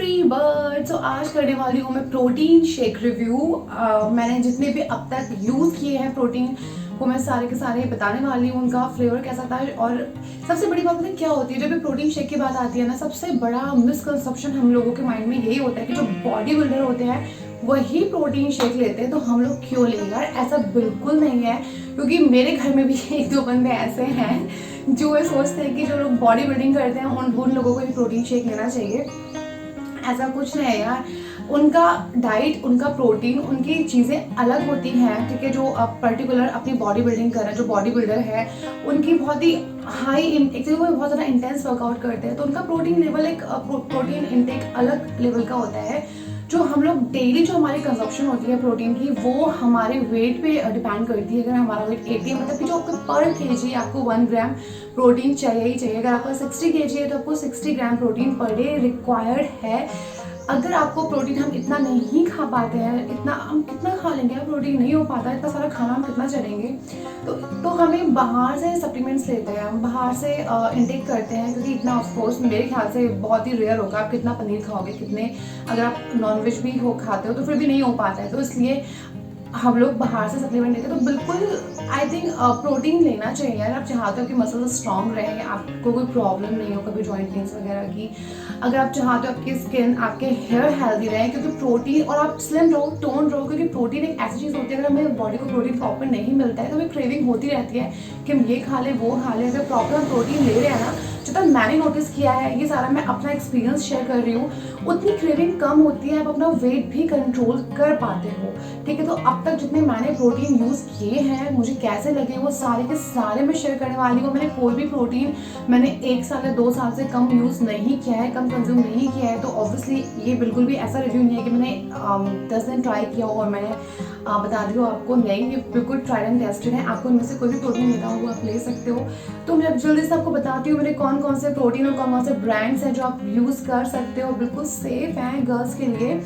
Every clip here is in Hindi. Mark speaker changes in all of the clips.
Speaker 1: Free bird. सो आज करने वाली हूँ मैं प्रोटीन शेक रिव्यू। मैंने जितने भी अब तक यूज़ किए हैं प्रोटीन वो मैं सारे के सारे बताने वाली हूँ, उनका फ्लेवर कैसा था। और सबसे बड़ी बात पता है क्या होती है, जब भी प्रोटीन शेक की बात आती है ना, सबसे बड़ा मिसकंसेप्शन हम लोगों के माइंड में यही होता है कि जो बॉडी बिल्डर होते हैं वही प्रोटीन शेक लेते हैं, तो हम लोग क्यों लेंगे यार। ऐसा बिल्कुल नहीं है, क्योंकि मेरे घर में भी एक दो बंदे ऐसे हैं जो ये सोचते हैं कि जो लोग बॉडी बिल्डिंग करते हैं उन लोगों को ही प्रोटीन शेक लेना चाहिए। ऐसा कुछ नहीं है यार, उनका डाइट, उनका प्रोटीन, उनकी चीज़ें अलग होती हैं, ठीक है। जो पर्टिकुलर अपनी बॉडी बिल्डिंग कर रहे हैं, जो बॉडी बिल्डर है, उनकी बहुत ही हाई एक वो बहुत ज़्यादा इंटेंस वर्कआउट करते हैं, तो उनका प्रोटीन लेवल एक प्रोटीन इनटेक अलग लेवल का होता है। जो हम लोग डेली जो हमारी कंजप्शन होती है प्रोटीन की, वो हमारे वेट पे डिपेंड करती है। अगर हमारा वेट 80 है, मतलब कि जो आपको पर केजी आपको 1 ग्राम प्रोटीन चाहिए ही चाहिए। अगर आपका 60 केजी है तो आपको 60 gram protein per day required है। अगर आपको प्रोटीन हम इतना नहीं खा पाते हैं, इतना हम कितना खा लेंगे, प्रोटीन नहीं हो पाता, इतना सारा खाना हम कितना चलेंगे, तो हमें बाहर से सप्लीमेंट्स लेते हैं, हम बाहर से इनटेक करते हैं, क्योंकि इतना ऑफकोर्स मेरे ख्याल से बहुत ही रेयर होगा। आप कितना पनीर खाओगे, कितने अगर आप नॉनवेज भी हो खाते हो तो फिर भी नहीं हो पाता है, तो इसलिए हम लोग बाहर से सप्लीमेंट लेते हैं। तो बिल्कुल आई थिंक प्रोटीन लेना चाहिए यार। आप चाहते हो कि मसल्स स्ट्रॉन्ग रहें, आपको कोई प्रॉब्लम नहीं हो कभी जॉइंट पेन्स वगैरह की, अगर आप चाहते हो आपकी स्किन, आपके हेयर हेल्दी रहें, क्योंकि प्रोटीन, और आप स्लिम रहो, टोन रहो, क्योंकि प्रोटीन एक ऐसी चीज़ होती है, अगर हमें बॉडी को प्रोटीन प्रॉपर नहीं मिलता है तो हमें क्रेविंग होती रहती है कि हम ये खा लें वो खा लें। अगर प्रॉपर हम प्रोटीन ले रहे हैं ना, जितना मैंने नोटिस किया है, ये सारा मैं अपना एक्सपीरियंस शेयर कर रही हूँ, उतनी क्रेविंग कम होती है, आप अपना वेट भी कंट्रोल कर पाते हो, ठीक है। तो अब तक जितने मैंने प्रोटीन यूज़ किए हैं, मुझे कैसे लगे, वो सारे के सारे मैं शेयर करने वाली हूँ। मैंने कोई भी प्रोटीन मैंने 1 साल या 2 साल से कम यूज़ नहीं किया है, कम कंज्यूम नहीं किया है, तो ऑब्वियसली ये बिल्कुल भी ऐसा रिव्यू नहीं है कि मैंने 10 दिन ट्राई किया हो और मैंने बता दी हो आपको। नहीं, ये बिल्कुल ट्राइड एंड टेस्टेड है। आपको इनमें से कोई भी प्रोटीन लेना हो वो आप ले सकते हो। तो मैं जल्दी से आपको बताती हूँ मेरे कौन कौन से प्रोटीन और कौन कौन से ब्रांड्स हैं जो आप यूज़ कर सकते हो, बिल्कुल सेफ हैं गर्ल्स के लिए,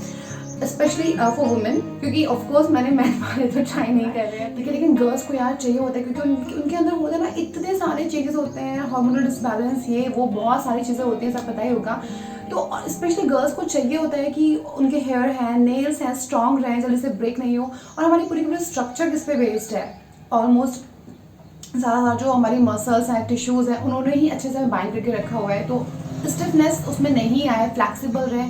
Speaker 1: स्पेशली फॉर वुमेन, क्योंकि ऑफकोर्स मैन वाले तो ट्राई नहीं कर रहे हैं, ठीक है, लेकिन गर्ल्स को यार चाहिए होता है, क्योंकि उनके अंदर होता है ना, इतने सारे चेंजेस होते हैं, हार्मोनल डिसबैलेंस, ये वो बहुत सारी चीज़ें होती हैं, सब पता ही होगा। तो स्पेशली गर्ल्स को चाहिए होता है कि उनके हेयर हैं, नेल्स हैं, स्ट्रॉन्ग रहें, जल्दी से ब्रेक नहीं हो। और हमारी पूरी पूरी स्ट्रक्चर किस पे बेस्ड है, ऑलमोस्ट ज़्यादा जो हमारी मसल्स हैं, टिश्यूज़ हैं, उन्होंने ही अच्छे से बाइंड करके रखा हुआ है, तो स्टिफनेस उसमें नहीं आए, फ्लैक्सिबल रहे,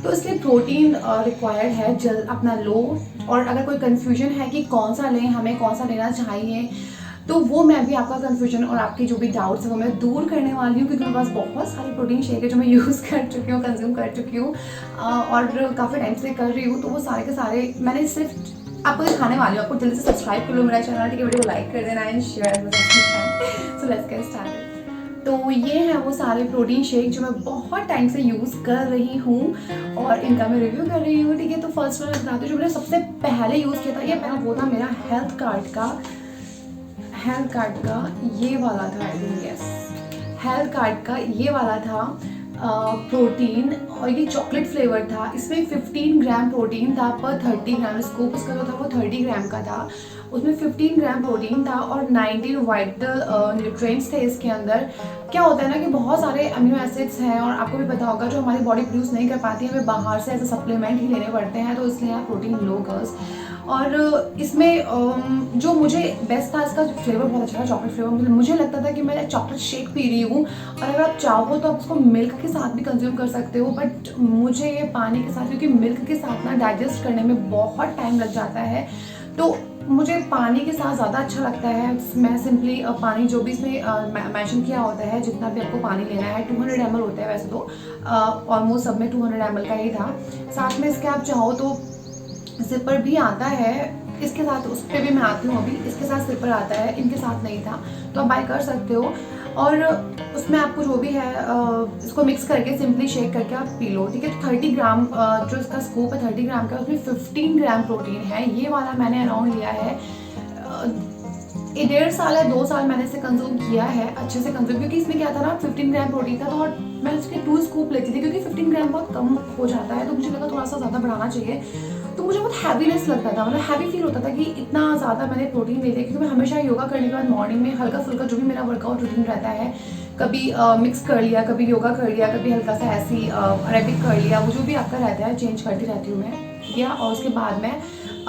Speaker 1: तो इसलिए प्रोटीन रिक्वायर्ड है। जल्द अपना लो, और अगर कोई कन्फ्यूजन है कि कौन सा लें, हमें कौन सा लेना चाहिए, तो वो मैं भी आपका कन्फ्यूजन और आपकी जो भी डाउट्स है वो मैं दूर करने वाली हूँ, क्योंकि मेरे पास बहुत सारी प्रोटीन शेक है जो मैं यूज़ कर चुकी हूँ, कंज्यूम कर चुकी हूँ, और काफ़ी टाइम से कर रही हूँ। तो वो सारे के सारे मैंने सिर्फ आपको दिखाने वाली हूँ। आपको जल्दी से सब्सक्राइब कर लो मेरा चैनल, ठीक है, वीडियो को लाइक कर देना and share. So let's get started. तो ये है वो सारे प्रोटीन शेक जो मैं बहुत टाइम से यूज़ कर रही हूँ और इनका मैं रिव्यू कर रही हूँ, ठीक है। तो फर्स्ट मैं बताती हूँ जो मैंने सबसे पहले यूज़ किया था, ये वो था मेरा हेल्थ कार्ड का ये वाला था, I think, yes, health card का ये वाला था प्रोटीन, और ये चॉकलेट फ्लेवर था। इसमें 15 ग्राम प्रोटीन था पर 30 ग्राम, स्कूप उसका जो था वो 30 ग्राम का था, उसमें 15 ग्राम प्रोटीन था और 19 वाइटल न्यूट्रिएंट्स थे इसके अंदर। क्या होता है ना कि बहुत सारे अमीनो एसिड्स हैं, और आपको भी पता होगा जो हमारी बॉडी प्रोड्यूस नहीं कर पाती है, हमें बाहर से एज अ सप्लीमेंट ही लेने पड़ते हैं, तो इसलिए आप प्रोटीन लो गर्ल्स। और इसमें जो मुझे बेस्ट था, इसका फ्लेवर बहुत अच्छा था, चॉकलेट फ्लेवर। मुझे लगता था कि मैं चॉकलेट शेक पी रही हूँ, और अगर आप चाहो तो आप उसको मिल्क के साथ भी कंज्यूम कर सकते हो, बट मुझे ये पानी के साथ, क्योंकि मिल्क के साथ ना डाइजेस्ट करने में बहुत टाइम लग जाता है, तो मुझे पानी के साथ ज़्यादा अच्छा लगता है। मैं सिंपली पानी जो भी इसमें मेंशन किया होता है, जितना भी आपको पानी लेना है, 200 ml होता है वैसे तो, ऑलमोस्ट सब में 200 ml का ही था। साथ में इसके आप चाहो तो जिपर भी आता है इसके साथ, उस पर भी मैं आती हूँ अभी, इसके साथ जिपर आता है, इनके साथ नहीं था, तो आप बाय कर सकते हो। और उसमें आपको जो भी है इसको मिक्स करके सिंपली शेक करके आप पी लो, ठीक है। तो 30 ग्राम जो इसका स्कूप है 30 ग्राम का, उसमें 15 ग्राम प्रोटीन है। ये वाला मैंने अराउंड लिया है 1.5 साल या 2 साल मैंने इसे कंज्यूम किया है, अच्छे से कंज्यूम, क्योंकि इसमें क्या था ना, 15 ग्राम प्रोटीन था, तो और मैं उसके 2 स्कूप लेती थी, क्योंकि 15 ग्राम बहुत कम हो जाता है, तो मुझे लगा थोड़ा सा ज़्यादा बढ़ाना चाहिए। तो मुझे बहुत हैवीनेस लगता था, मतलब हैवी फील होता था कि इतना ज़्यादा मैंने प्रोटीन ले लिया, क्योंकि मैं हमेशा योगा करने के बाद मॉर्निंग में हल्का फुल्का जो भी मेरा वर्कआउट रूटीन रहता है, कभी मिक्स कर लिया, कभी योगा कर लिया, कभी हल्का सा ऐसी अरेबिक कर लिया, वो जो भी आपका रहता है चेंज करती रहती हूँ मैं, ठीक है। और उसके बाद में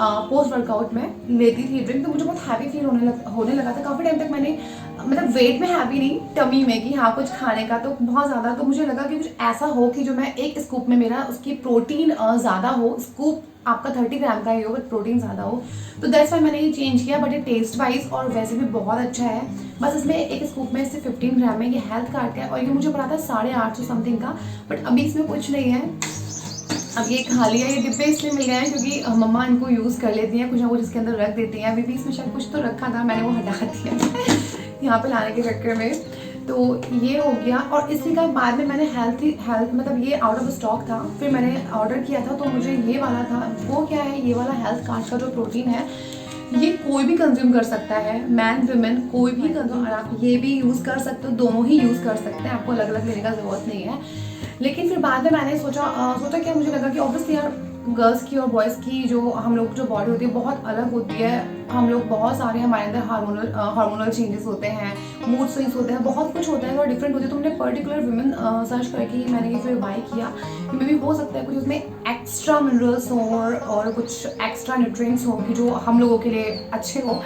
Speaker 1: पोस्ट वर्कआउट में लेती थी ड्रिंक, तो मुझे बहुत हैवी फील होने लगा था। काफ़ी टाइम तक मैंने मतलब वेट में हैवी नहीं, टमी में कि हाँ कुछ खाने का तो बहुत ज़्यादा, तो मुझे लगा कि कुछ ऐसा हो कि जो मैं एक स्कूप में मेरा उसकी प्रोटीन ज़्यादा हो, स्कूप आपका 30 ग्राम का ही हो बट प्रोटीन ज़्यादा हो, तो दैट्स वाई मैंने ये चेंज किया। बट ये टेस्ट वाइज और वैसे भी बहुत अच्छा है। बस इसमें एक स्कूप में सिर्फ 15 ग्राम है, ये हेल्थ कार्ड का है और ये मुझे पड़ा था 850 समथिंग का, बट अभी इसमें कुछ नहीं है। अब ये खा लिया, ये डिब्बे इसलिए मिल गए हैं क्योंकि मम्मा इनको यूज़ कर लेती हैं, कुछ ना कुछ इसके अंदर रख देती हैं। अभी भी इसमें शायद कुछ तो रखा था, मैंने वो हटा दिया यहाँ पे लाने के चक्कर में। तो ये हो गया। और इसी का बाद में मैंने हेल्थ मतलब ये आउट ऑफ स्टॉक था, फिर मैंने ऑर्डर किया था, तो मुझे ये वाला था। वो क्या है, ये वाला हेल्थ कार्ड का जो प्रोटीन है, ये कोई भी कंज्यूम कर सकता है, मैन वुमेन कोई भी कंज्यूम, और आप ये भी यूज़ कर सकते हो, दोनों ही यूज़ कर सकते हैं, आपको अलग अलग लेने का ज़रूरत नहीं है। लेकिन फिर बाद में मैंने सोचा क्या, मुझे लगा कि ऑब्वियसली यार गर्ल्स की और बॉयज़ की जो हम लोग जो बॉडी होती है बहुत अलग होती है। हम लोग बहुत सारे, हमारे अंदर हार्मोनल चेंजेस होते हैं, मूड स्विंग्स होते हैं, बहुत कुछ होता है और डिफरेंट होती है। तो मैंने पर्टिकुलर वुमेन सर्च करके मैंने ये फिर बाय किया कि मे भी हो सकता है कुछ उसमें एक्स्ट्रा मिनरल्स हो और कुछ एक्स्ट्रा न्यूट्रिएंट्स हो कि जो हम लोगों के लिए अच्छे हो।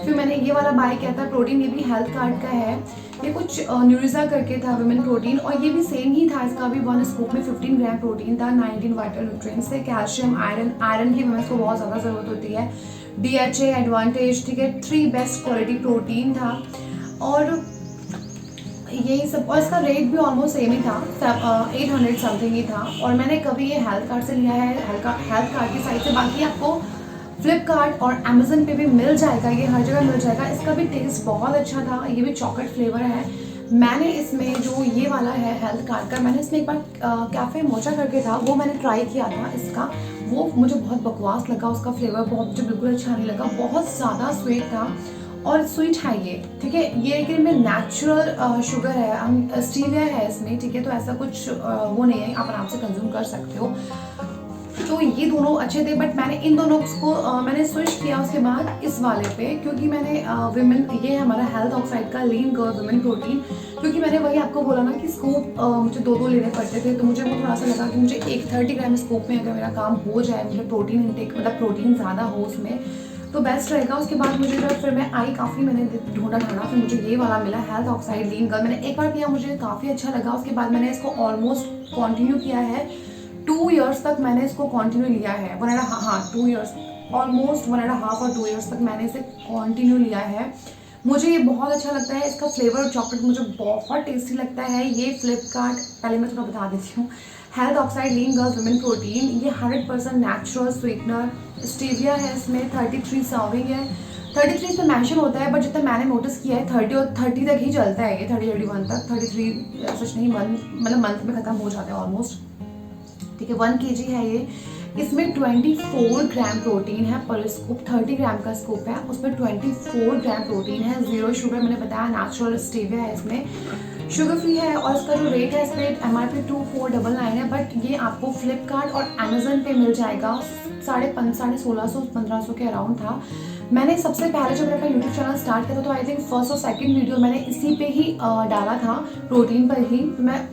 Speaker 1: फिर मैंने ये वाला बाय किया था। प्रोटीन ये भी हेल्थ कार्ड का है, ये कुछ न्यूरिजा करके था वुमेन प्रोटीन, और ये भी सेम ही था। इसका भी 1 स्कूप में 15 ग्राम प्रोटीन था, 19 वाइटल न्यूट्रिएंट्स थे, कैल्शियम, आयरन की वुमेन्स को बहुत ज़्यादा ज़रूरत होती है, DHA एडवांटेज, ठीक है, 3 बेस्ट क्वालिटी प्रोटीन था और यही सब। और इसका रेट भी ऑलमोस्ट सेम ही था, 800 समथिंग ही था। और मैंने कभी ये हेल्थ कार्ड से लिया है, हेल्थ कार्ड की साइड से। बाकी आपको फ्लिपकार्ट और अमेजन पे भी मिल जाएगा, ये हर जगह मिल जाएगा। इसका भी टेस्ट बहुत अच्छा था, ये भी चॉकलेट फ्लेवर है। मैंने इसमें जो ये वाला है हेल्थ कार्ड का, मैंने इसमें एक बार कैफ़े मोचा करके था, वो मैंने ट्राई किया था इसका, वो मुझे बहुत बकवास लगा, उसका फ्लेवर बहुत मुझे बिल्कुल अच्छा नहीं लगा, बहुत ज़्यादा स्वीट था। और स्वीट है ये, ठीक है, ये लेकिन में नेचुरल शुगर है, स्टीविया है इसमें, ठीक है, तो ऐसा कुछ वो नहीं है, आप आराम से कंज्यूम कर सकते हो। तो ये दोनों अच्छे थे, बट मैंने इन दोनों को मैंने स्विच किया उसके बाद इस वाले पे, क्योंकि मैंने विमेन, ये है हमारा हेल्थ ऑक्साइड का लीन गर्ल विमेन प्रोटीन, क्योंकि मैंने वही आपको बोला ना कि स्कूप मुझे 2 लेने पड़ते थे, तो मुझे वो थोड़ा सा लगा कि मुझे एक 30 ग्राम स्कूप में अगर मेरा काम हो जाए, मुझे प्रोटीन इंटेक मतलब प्रोटीन ज़्यादा हो उसमें, तो बेस्ट रहेगा। उसके बाद मुझे जब फिर मैं आई, काफ़ी मैंने ढूंढा, फिर मुझे ये वाला मिला हेल्थ ऑक्साइड लीन गर्ल। मैंने एक बार किया, मुझे काफ़ी अच्छा लगा। उसके बाद मैंने इसको ऑलमोस्ट कॉन्टिन्यू किया है, 2 ईयर्स तक मैंने इसको कंटिन्यू लिया है, 2 ईयर्स, ऑलमोस्ट 1.5 और 2 ईयर्स तक मैंने इसे कंटिन्यू लिया है। मुझे ये बहुत अच्छा लगता है, इसका फ्लेवर चॉकलेट मुझे बहुत टेस्टी लगता है। ये फ्लिपकार्ट, पहले मैं थोड़ा बता देती हूँ, हेल्थ ऑक्साइड लीन गर्ल्स वुमेन प्रोटीन, ये 100% नेचुरल स्वीटनर, स्टीविया है इसमें, 33 सर्विंग है, 33 पे मेंशन होता है, बट जितना मैंने नोटिस किया है 30 तक ही चलता है ये, 30-31 तक, 33 सच नहीं, मतलब मंथ में ख़त्म हो जाता है ऑलमोस्ट, ठीक है। 1 kg है ये। इसमें 24 ग्राम प्रोटीन है पर स्कूप, 30 ग्राम का स्कूप है, उसमें 24 ग्राम प्रोटीन है, 0 शुगर, मैंने बताया नेचुरल स्टीविया है इसमें, शुगर फ्री है। और इसका जो रेट है इसमें MRP 2499 है, बट ये आपको फ्लिपकार्ट और अमेजन पे मिल जाएगा 1650-1500 के अराउंड था। मैंने सबसे पहले जब अपना यूट्यूब चैनल स्टार्ट किया था, तो आई थिंक फर्स्ट और सेकंड वीडियो मैंने इसी पे ही डाला था, प्रोटीन पर ही। मैं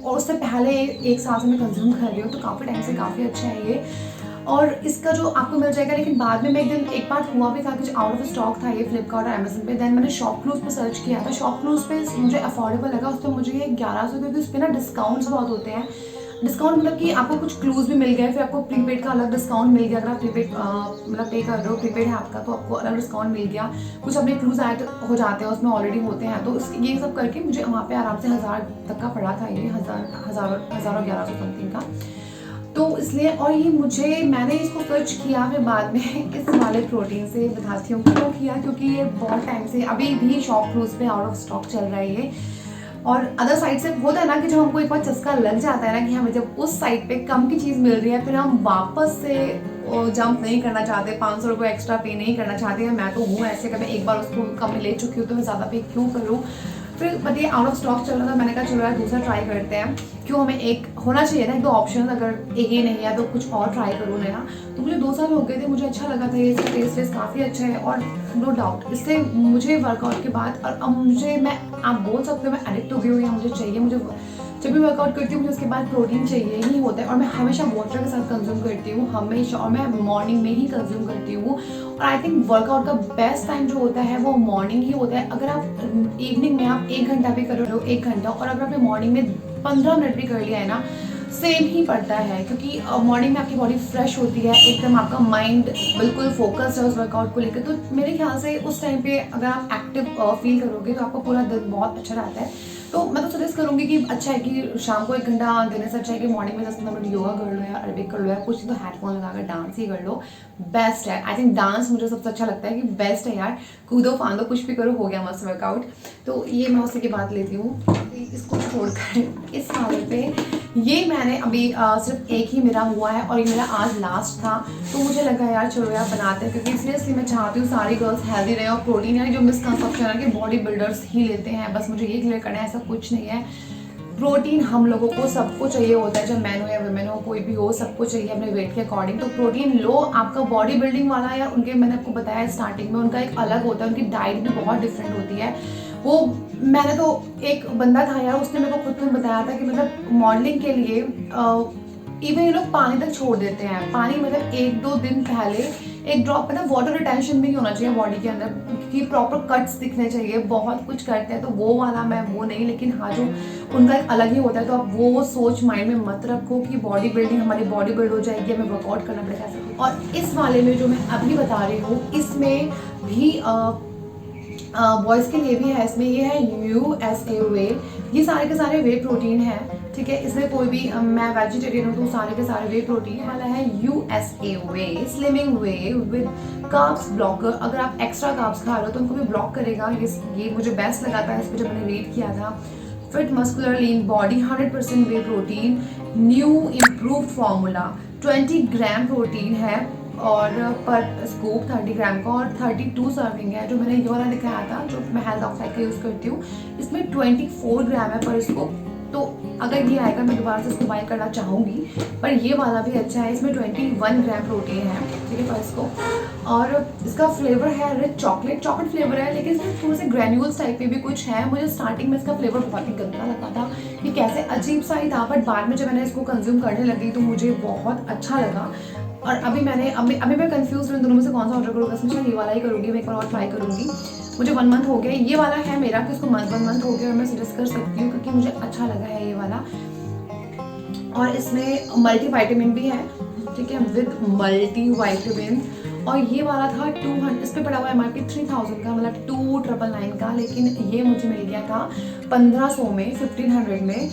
Speaker 1: और उससे पहले 1 साल से मैं कंज्यूम कर रही हूँ, तो काफ़ी टाइम से काफ़ी अच्छा है ये। और इसका जो आपको मिल जाएगा, लेकिन बाद में मैं एक बार हुआ भी था कि आउट ऑफ स्टॉक था ये फ्लिपकार्ट और अमेजन पे। देन मैंने शॉपक्लूज पे सर्च किया था, शॉपक्लूज पे मुझे अफोर्डेबल लगा, उस पर मुझे ये 1100, क्योंकि उस पर ना डिस्काउंट्स बहुत होते हैं। डिस्काउंट मतलब कि आपको कुछ क्लूज भी मिल गए, फिर आपको प्रीपेड का अलग डिस्काउंट मिल गया, अगर आप प्रीपेड मतलब पे कर रहे हो, प्रीपेड है आपका, तो आपको अलग डिस्काउंट मिल गया। कुछ अपने क्लूज ऐड हो जाते हैं, उसमें ऑलरेडी होते हैं, तो ये सब करके मुझे वहाँ पे आराम से 1000 तक का पड़ा था ये, 1000 और 1100 समथिंग का। तो इसलिए, और ये मैंने इसको सर्च किया, फिर बाद में इस वाले प्रोटीन से बताती हूँ क्यों किया, क्योंकि ये बहुत टाइम से अभी भी शॉपक्लूज पे आउट ऑफ स्टॉक चल रहा है ये। और अदर साइड से होता है ना कि जब हमको एक बार चस्का लग जाता है ना कि हमें जब उस साइड पे कम की चीज़ मिल रही है, फिर हम वापस से जंप नहीं करना चाहते, 500 रुपये एक्स्ट्रा पे नहीं करना चाहते। मैं तो हूँ ऐसे, कभी एक बार उसको कम ले चुकी हूँ तो मैं ज़्यादा पे क्यों करूँ। फिर बट ये आउट ऑफ स्टॉक चल रहा था, मैंने कहा चलो यार दूसरा ट्राई करते हैं, क्यों, हमें एक होना चाहिए ना, 2 ऑप्शन, अगर एक ही नहीं है तो कुछ और ट्राई करूँ नया। तो मुझे 2 साल हो गए थे, मुझे अच्छा लगा था ये, इसका टेस्ट काफ़ी अच्छा है और नो डाउट इससे मुझे वर्कआउट के बाद, और अब आप बोल सकते हो मैं एडिक्ट हो गई हूँ या मुझे चाहिए, मुझे जब भी वर्कआउट करती हूँ मुझे उसके बाद प्रोटीन चाहिए ही होता है, और मैं हमेशा वाटर के साथ कंज्यूम करती हूँ हमेशा, और मैं मॉर्निंग में ही कंज्यूम करती हूँ। और आई थिंक वर्कआउट का बेस्ट टाइम जो होता है वो मॉर्निंग ही होता है। अगर आप इवनिंग में आप 1 घंटा भी कर रहे हो, 1 घंटा, और अगर आपने मॉर्निंग में 15 मिनट भी कर लिया है ना, सेम ही पड़ता है, क्योंकि मॉर्निंग में आपकी बॉडी फ्रेश होती है, एकदम आपका माइंड बिल्कुल फोकस है उस वर्कआउट को लेकर। तो मेरे ख्याल से उस टाइम पे अगर आप एक्टिव फील करोगे तो आपका पूरा दिन बहुत अच्छा रहता है। तो मैं तो सजेस्ट करूँगी कि अच्छा है कि शाम को 1 घंटा देने से अच्छा है कि मॉर्निंग में 10-15 मिनट योगा कर लो या अरबिक कर लो या कुछ तो हेडफोन लगाकर डांस ही कर लो, बेस्ट है। आई थिंक डांस मुझे सबसे अच्छा लगता है कि बेस्ट है यार, कूदो फांदो कुछ भी करो, हो गया मस्त वर्कआउट। तो ये मैं उसी की बात लेती हूँ। इसको छोड़कर इस वाले पे ये मैंने अभी सिर्फ एक ही मेरा हुआ है और ये मेरा आज लास्ट था, तो मुझे लगा यार चलो यार बनाते हैं, क्योंकि सीरियसली मैं चाहती हूँ सारी गर्ल्स हेल्दी रहे, और प्रोटीन है जो मिसकंसेप्शन है कि बॉडी बिल्डर्स ही लेते हैं, बस मुझे ये क्लियर करना है, ऐसा कुछ नहीं है। प्रोटीन हम लोगों को सबको चाहिए होता है, चाहे मैन हो या वुमेन हो, कोई भी हो, सबको चाहिए अपने वेट के अकॉर्डिंग। तो प्रोटीन लो, आपका बॉडी बिल्डिंग वाला या उनके, मैंने आपको बताया स्टार्टिंग में, उनका एक अलग होता है, उनकी डाइट भी बहुत डिफरेंट होती है। वो मैंने तो, एक बंदा था यार, उसने मेरे को खुद में बताया था कि मतलब मॉडलिंग के लिए इवन ये लोग पानी तक छोड़ देते हैं, पानी मतलब 1-2 दिन पहले एक ड्रॉप, मतलब वाटर रिटेंशन भी नहीं होना चाहिए बॉडी के अंदर, कि प्रॉपर कट्स दिखने चाहिए, बहुत कुछ करते हैं। तो वो वाला मैं वो नहीं, लेकिन हाँ जो उनका एक अलग ही होता है, तो आप वो सोच माइंड में मत रखो कि बॉडी बिल्डिंग, हमारी बॉडी बिल्ड हो जाएगी, हमें वर्कआउट करना पड़ेगा ऐसा। और इस वाले में जो मैं अभी बता रही हूँ, इसमें भी बॉयज़ के लिए भी है, इसमें ये है USA वे, ये सारे के सारे वे प्रोटीन है, ठीक है। इसमें कोई भी मैं वेजिटेरियन हूँ तो सारे के सारे वे प्रोटीन वाला है। USA way slimming way with carbs blocker, अगर आप एक्स्ट्रा कार्ब्स खा रहे हो तो उनको भी ब्लॉक करेगा। ये मुझे बेस्ट लगा था इसमें जब मैंने रीड किया था। Fit muscular lean body 100% whey protein, new improve formula, 20 gram protein है और पर स्कूप 30 ग्राम का, और 32 सर्विंग है। जो मैंने ये वाला दिखाया था जो मैं हेल्थ ऑक्साइड का यूज़ करती हूँ, इसमें 24 ग्राम है पर स्कूप। तो अगर ये आएगा मैं दोबारा से इसको बाय करना चाहूँगी, पर ये वाला भी अच्छा है, इसमें 21 ग्राम प्रोटीन है, ठीक है, पर इसको। और इसका फ्लेवर है रिच चॉकलेट फ्लेवर है, लेकिन इसमें थोड़े से ग्रेन्यूल्स टाइप के भी कुछ है। मुझे स्टार्टिंग में इसका फ्लेवर बहुत ही गंदा लगा था कि कैसे अजीब सा ही था, बट बाद में जब मैंने इसको कंज्यूम करने लगी तो मुझे बहुत अच्छा लगा। और अभी मैं कंफ्यूज हूँ दोनों में से कौन सा ऑर्डर करूँगा, इसमें शायद ये वाला ही करूँगी, मैं एक बार और ट्राई करूँगी। मुझे 1 मंथ हो गया, ये वाला है मेरा कि इसको 1 मंथ हो गया, और मैं सजेस्ट कर सकती हूँ क्योंकि मुझे अच्छा लगा है ये वाला। और इसमें मल्टी वाइटामिन भी है, ठीक है, विद मल्टी वाइटामिन। और ये वाला था 200, इस पर पड़ा हुआ MRP 3000 का, मतलब 2999 का, लेकिन ये मुझे मिल गया था 1500 में, 1500 में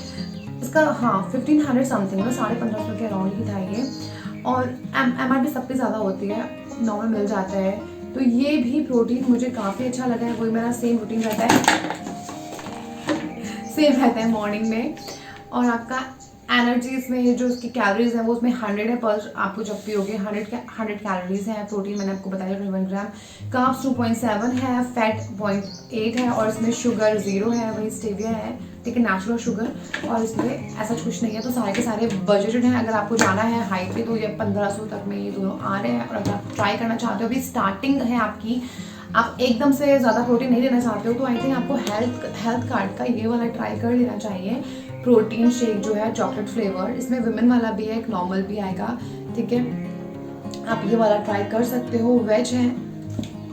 Speaker 1: इसका, हाँ 1500 समथिंग, मतलब 1550 के अराउंड ही था ये। और MRP सब पे ज़्यादा होती है, नॉर्मल मिल जाता है। तो ये भी प्रोटीन मुझे काफ़ी अच्छा लगा है, वही मेरा सेम रूटीन रहता है, सेम रहता है मॉर्निंग में। और आपका एनर्जी इसमें जो उसकी कैलोरीज है वो उसमें 100 है, पर आपको जब पियोगे 100 कैलोरीज है। प्रोटीन मैंने आपको बताया 21 ग्राम, कार्ब्स 2.7 है, फैट 0.8 है, और इसमें शुगर 0 है, वही स्टेविया है, ठीक है, नेचुरल शुगर। और इसमें ऐसा कुछ नहीं है। तो सारे के सारे बजटेड हैं, अगर आपको जाना है हाई पे तो ये 1500 तक में ये दोनों आ रहे हैं। और अगर आप ट्राई करना चाहते हो, अभी स्टार्टिंग है आपकी, आप एकदम से ज़्यादा प्रोटीन नहीं लेना चाहते हो, तो आई थिंक आपको हेल्थ कार्ड का ये वाला ट्राई कर लेना चाहिए। प्रोटीन शेक जो है चॉकलेट फ्लेवर, इसमें विमेन वाला भी है, एक नॉर्मल भी आएगा, ठीक है, आप ये वाला ट्राई कर सकते हो। वेज है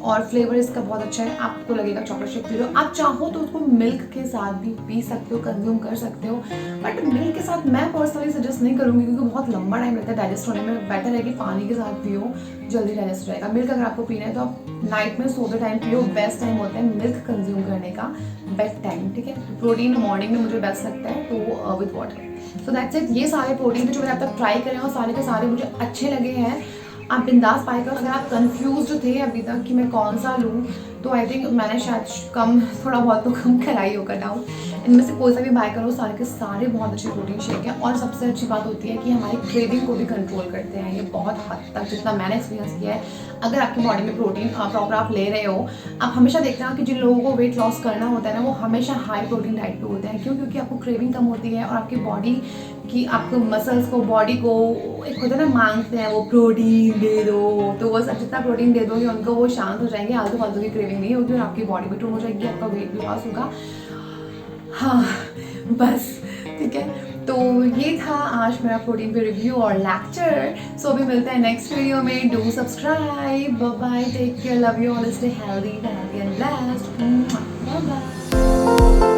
Speaker 1: और फ्लेवर इसका बहुत अच्छा है, आपको लगेगा चॉकलेट शेक पी लो। आप चाहो तो उसको मिल्क के साथ भी पी सकते हो, कंज्यूम कर सकते हो, बट मिल्क के साथ मैं पर्सनली सजेस्ट नहीं करूँगी क्योंकि बहुत लंबा टाइम लगता है डाइजेस्ट होने में। बेटर है कि पानी के साथ पियो, जल्दी डाइजेस्ट हो जाएगा। मिल्क अगर आपको पीना है तो आप नाइट में सोते टाइम पियो, बेस्ट टाइम होता है मिल्क कंज्यूम करने का, बेड टाइम, ठीक है। प्रोटीन मॉर्निंग में मुझे बेस्ट लगता है, तो with water. So that's it. ये सारे प्रोटीन जो मैंने अब तक ट्राई करे हैं और सारे के सारे मुझे अच्छे लगे हैं। आप बिंदास पाएगा। अगर आप कंफ्यूज थे अभी तक कि मैं कौन सा लूँ, तो आई थिंक मैंने शायद थोड़ा बहुत तो कम कराई होगा डाउट। इनमें से कोई सा भी बाय करो, सारे के सारे बहुत अच्छे प्रोटीन शेक हैं। और सबसे अच्छी बात होती है कि हमारी क्रेविंग को भी कंट्रोल करते हैं ये बहुत हद तक, जितना मैंने एक्सपीरियंस किया है। अगर आपकी बॉडी में प्रोटीन प्रॉपर आप ले रहे हो, आप हमेशा देखते हैं कि जिन लोगों को वेट लॉस करना होता है ना, वो हमेशा हाई प्रोटीन डाइट पे होते हैं। क्यों? क्योंकि आपको क्रेविंग कम होती है और आपकी बॉडी कि आपको मसल्स को, बॉडी को एक होता है ना, मांगते हैं वो प्रोटीन दे दो, तो बस आप जितना प्रोटीन दे दोगे उनको वो शांत हो जाएंगे, आलतू फालतू की क्रेविंग नहीं होगी और आपकी बॉडी भी टून हो जाएगी, आपका वेट भी लॉस होगा। हाँ बस ठीक है, तो ये था आज मेरा प्रोटीन पे रिव्यू और लेक्चर। सो अभी मिलते हैं नेक्स्ट वीडियो में। Do subscribe, bye bye, take care, love you all, stay healthy and blessed, bye bye.